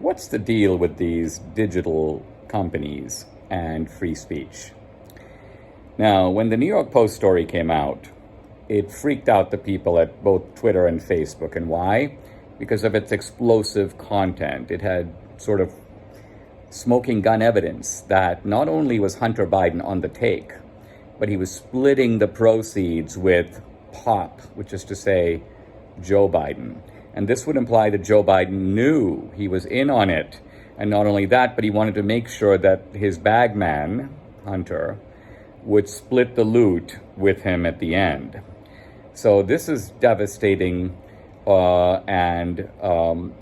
What's the deal with these digital companies and free speech? Now, when the New York Post story came out, it freaked out the people at both Twitter and Facebook. And why? Because of its explosive content. It had sort of smoking gun evidence that not only was Hunter Biden on the take, but he was splitting the proceeds with POP, which is to say, Joe Biden. And this would imply that Joe Biden knew he was in on it. And not only that, but he wanted to make sure that his bag man, Hunter, would split the loot with him at the end. So this is devastating and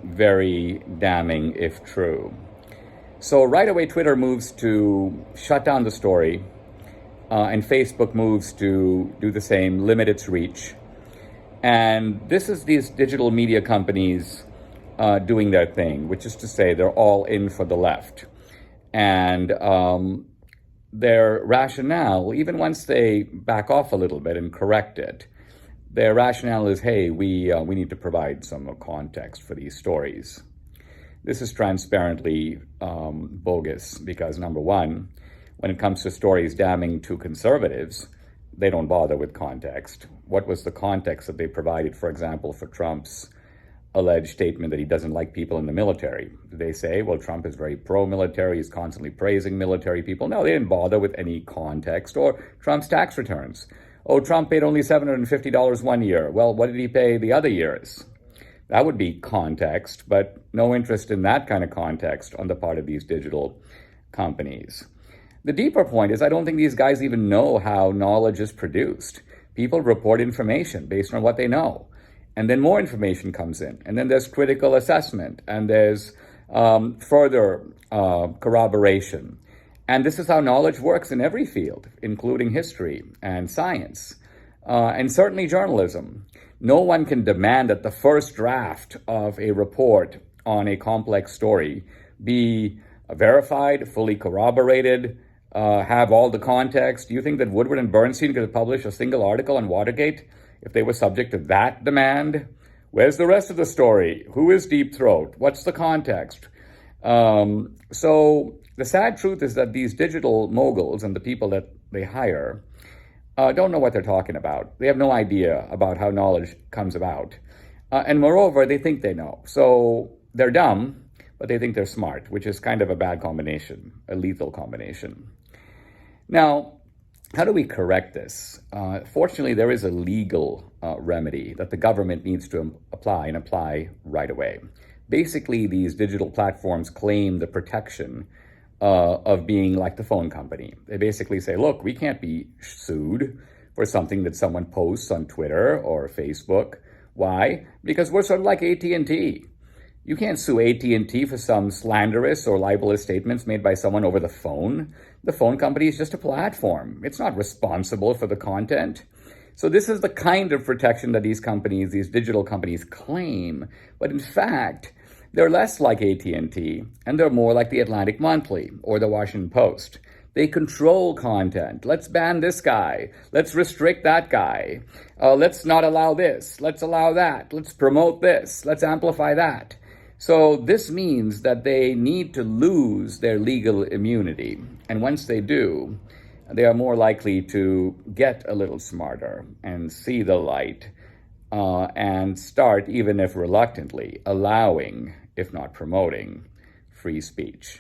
very damning if true. So right away, Twitter moves to shut down the story, and Facebook moves to do the same, limit its reach. And this is these digital media companies doing their thing, which is to say they're all in for the left. And their rationale, even once they back off a little bit and correct it, their rationale is, hey, we need to provide some context for these stories. This is transparently bogus because, number one, when it comes to stories damning to conservatives, they don't bother with context. What was the context that they provided, for example, for Trump's alleged statement that he doesn't like people in the military? Did they say, well, Trump is very pro-military, he's constantly praising military people? No, they didn't bother with any context. Or Trump's tax returns. Oh, Trump paid only $750 one year. Well, what did he pay the other years? That would be context, but no interest in that kind of context on the part of these digital companies. The deeper point is I don't think these guys even know how knowledge is produced. People report information based on what they know. And then more information comes in. And then there's critical assessment. And there's further corroboration. And this is how knowledge works in every field, including history and science, and certainly journalism. No one can demand that the first draft of a report on a complex story be verified, fully corroborated, have all the context. Do you think that Woodward and Bernstein could have published a single article on Watergate if they were subject to that demand? Where's the rest of the story? Who is Deep Throat? What's the context? So the sad truth is that these digital moguls and the people that they hire don't know what they're talking about. They have no idea about how knowledge comes about. And moreover, they think they know. So they're dumb, but they think they're smart, which is kind of a bad combination, a lethal combination. Now, how do we correct this? Fortunately, there is a legal remedy that the government needs to apply right away. Basically, these digital platforms claim the protection of being like the phone company. They basically say, look, we can't be sued for something that someone posts on Twitter or Facebook. Why? Because we're sort of like AT&T. You can't sue AT&T for some slanderous or libelous statements made by someone over the phone. The phone company is just a platform. It's not responsible for the content. So this is the kind of protection that these companies, these digital companies, claim. But in fact, they're less like AT&T, and they're more like the Atlantic Monthly or the Washington Post. They control content. Let's ban this guy. Let's restrict that guy. Let's not allow this. Let's allow that. Let's promote this. Let's amplify that. So this means that they need to lose their legal immunity. And once they do, they are more likely to get a little smarter and see the light and start, even if reluctantly, allowing, if not promoting, free speech.